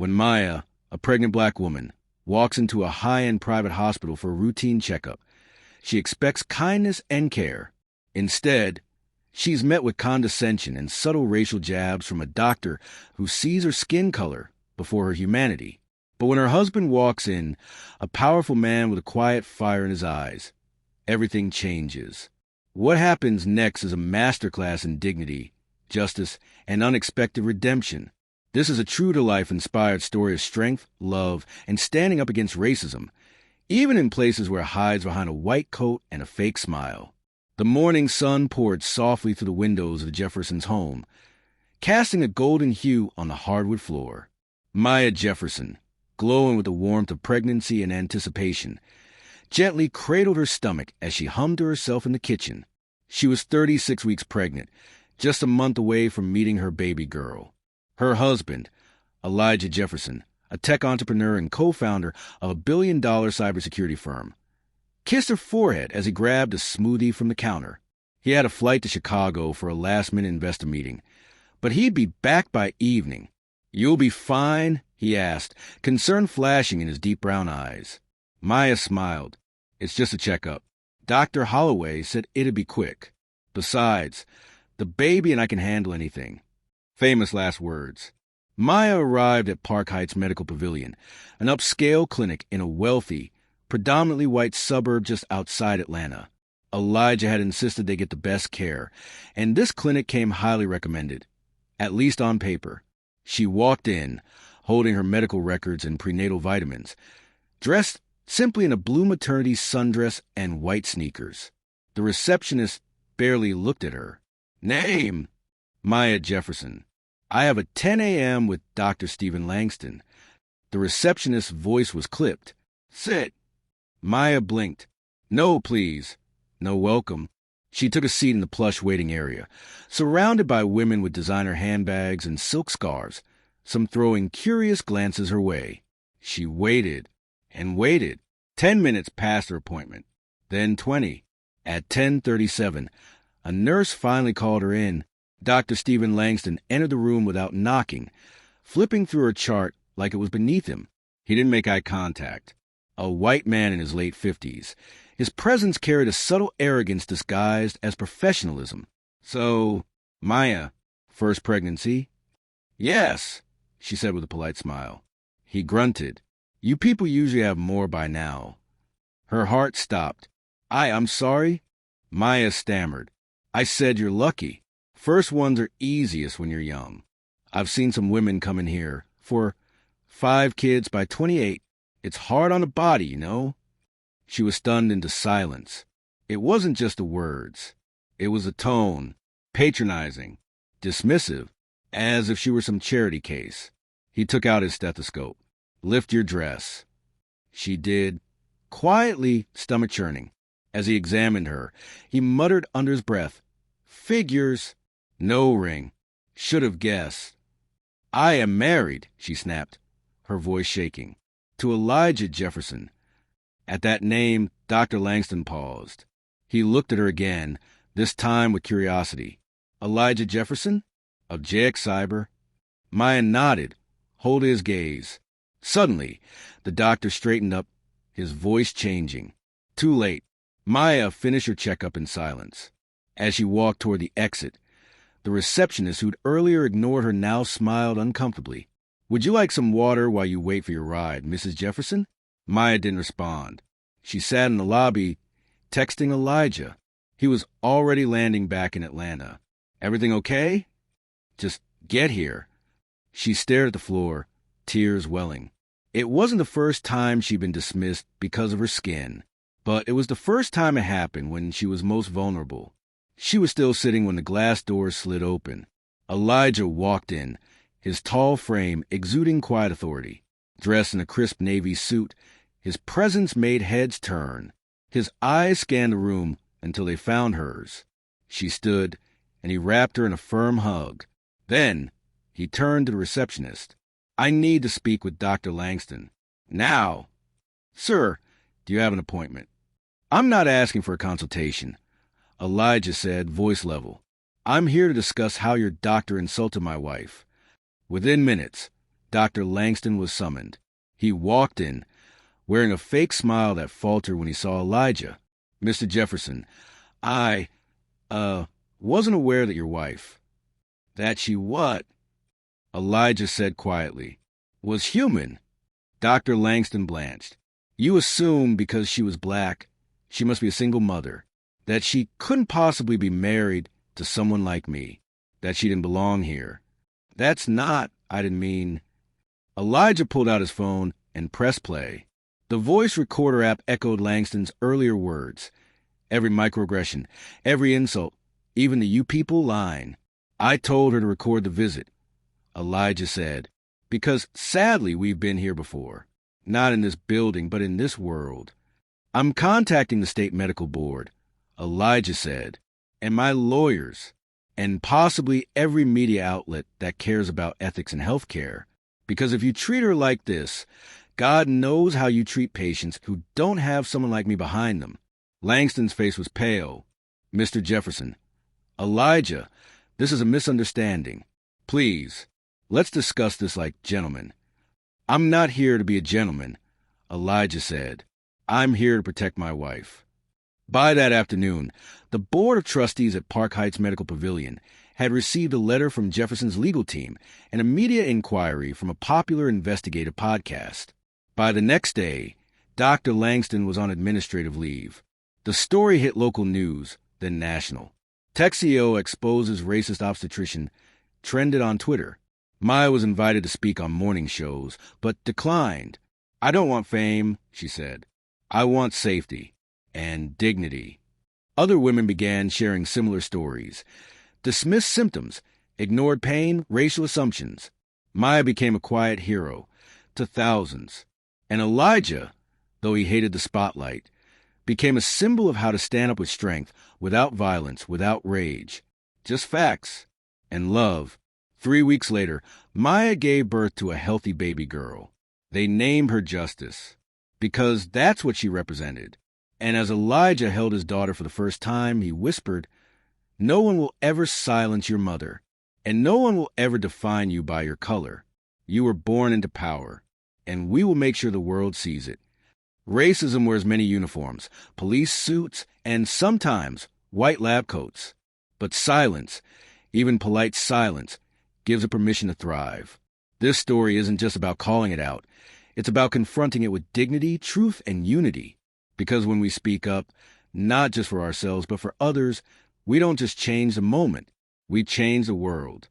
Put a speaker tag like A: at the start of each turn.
A: when Maya, a pregnant black woman, walks into a high-end private hospital for a routine checkup. She expects kindness and care. Instead, she's met with condescension and subtle racial jabs from a doctor who sees her skin color before her humanity. But when her husband walks in, a powerful man with a quiet fire in his eyes, everything changes. What happens next is a masterclass in dignity, justice, and unexpected redemption. This is a true-to-life inspired story of strength, love, and standing up against racism, even in places where it hides behind a white coat and a fake smile. The morning sun poured softly through the windows of Jefferson's home, casting a golden hue on the hardwood floor. Maya Jefferson, glowing with the warmth of pregnancy and anticipation, gently cradled her stomach as she hummed to herself in the kitchen. She was 36 weeks pregnant, just a month away from meeting her baby girl. Her husband, Elijah Jefferson, a tech entrepreneur and co-founder of a billion-dollar cybersecurity firm, kissed her forehead as he grabbed a smoothie from the counter. He had a flight to Chicago for a last-minute investor meeting, but he'd be back by evening. "You'll be fine?" he asked, concern flashing in his deep brown eyes. Maya smiled. "It's just a checkup. Dr. Holloway said it'd be quick. Besides, the baby and I can handle anything." Famous last words. Maya arrived at Park Heights Medical Pavilion, an upscale clinic in a wealthy, predominantly white suburb just outside Atlanta. Elijah had insisted they get the best care, and this clinic came highly recommended, at least on paper. She walked in, holding her medical records and prenatal vitamins, dressed simply in a blue maternity sundress and white sneakers. The receptionist barely looked at her. "Name?" "Maya Jefferson. I have a 10 a.m. with Dr. Stephen Langston." The receptionist's voice was clipped. "Sit." Maya blinked. "No, please." "No, welcome." She took a seat in the plush waiting area, surrounded by women with designer handbags and silk scarves, some throwing curious glances her way. She waited and waited. 10 minutes past her appointment, then 20. At 10:37, a nurse finally called her in. Dr. Stephen Langston entered the room without knocking, flipping through her chart like it was beneath him. He didn't make eye contact. A white man in his late 50s. His presence carried a subtle arrogance disguised as professionalism. "So, Maya, first pregnancy?" "Yes," she said with a polite smile. He grunted. "You people usually have more by now." Her heart stopped. I'm sorry." Maya stammered. "I said you're lucky. First ones are easiest when you're young. I've seen some women come in here for 5 kids by 28. It's hard on the body, you know." She was stunned into silence. It wasn't just the words. It was the tone, patronizing, dismissive, as if she were some charity case. He took out his stethoscope. "Lift your dress." She did, quietly stomach churning. As he examined her, he muttered under his breath, "Figures. No ring. Should have guessed." "I am married," she snapped, her voice shaking, "to Elijah Jefferson." At that name, Dr. Langston paused. He looked at her again, this time with curiosity. "Elijah Jefferson? Of JX Cyber?" Maya nodded, holding his gaze. Suddenly, the doctor straightened up, his voice changing. "Too late. Maya, finish your checkup in silence." As she walked toward the exit, the receptionist who'd earlier ignored her now smiled uncomfortably. "Would you like some water while you wait for your ride, Mrs. Jefferson?" Maya didn't respond. She sat in the lobby, texting Elijah. He was already landing back in Atlanta. "Everything okay?" "Just get here." She stared at the floor, tears welling. It wasn't the first time she'd been dismissed because of her skin, but it was the first time it happened when she was most vulnerable. She was still sitting when the glass doors slid open. Elijah walked in, his tall frame exuding quiet authority. Dressed in a crisp navy suit, his presence made heads turn. His eyes scanned the room until they found hers. She stood, and he wrapped her in a firm hug. Then he turned to the receptionist. "I need to speak with Dr. Langston." "Now." "Sir, do you have an appointment?" "I'm not asking for a consultation," Elijah said, voice level. "I'm here to discuss how your doctor insulted my wife." Within minutes, Dr. Langston was summoned. He walked in, wearing a fake smile that faltered when he saw Elijah. "Mr. Jefferson, I, wasn't aware that your wife—" "That she what?" Elijah said quietly. "Was human." Dr. Langston blanched. "You assume because she was black, she must be a single mother, that she couldn't possibly be married to someone like me, that she didn't belong here. That's not, I didn't mean—" Elijah pulled out his phone and pressed play. The voice recorder app echoed Langston's earlier words. Every microaggression, every insult, even the "you people" line. "I told her to record the visit," Elijah said, "because sadly we've been here before. Not in this building, but in this world. I'm contacting the state medical board," Elijah said, "and my lawyers, and possibly every media outlet that cares about ethics in healthcare. Because if you treat her like this, God knows how you treat patients who don't have someone like me behind them." Langston's face was pale. "Mr. Jefferson, Elijah, this is a misunderstanding. Please, let's discuss this like gentlemen." "I'm not here to be a gentleman," Elijah said. "I'm here to protect my wife." By that afternoon, the Board of Trustees at Park Heights Medical Pavilion had received a letter from Jefferson's legal team and a media inquiry from a popular investigative podcast. By the next day, Dr. Langston was on administrative leave. The story hit local news, then national. Texio exposes racist obstetrician trended on Twitter. Maya was invited to speak on morning shows, but declined. "I don't want fame," she said. "I want safety and dignity." Other women began sharing similar stories. Dismissed symptoms, ignored pain, racial assumptions. Maya became a quiet hero to thousands. And Elijah, though he hated the spotlight, became a symbol of how to stand up with strength, without violence, without rage. Just facts and love. 3 weeks later, Maya gave birth to a healthy baby girl. They named her Justice, because that's what she represented. And as Elijah held his daughter for the first time, he whispered, "No one will ever silence your mother, and no one will ever define you by your color. You were born into power, and we will make sure the world sees it." Racism wears many uniforms, police suits, and sometimes white lab coats. But silence, even polite silence, gives it permission to thrive. This story isn't just about calling it out. It's about confronting it with dignity, truth, and unity. Because when we speak up, not just for ourselves, but for others, we don't just change the moment. We change the world.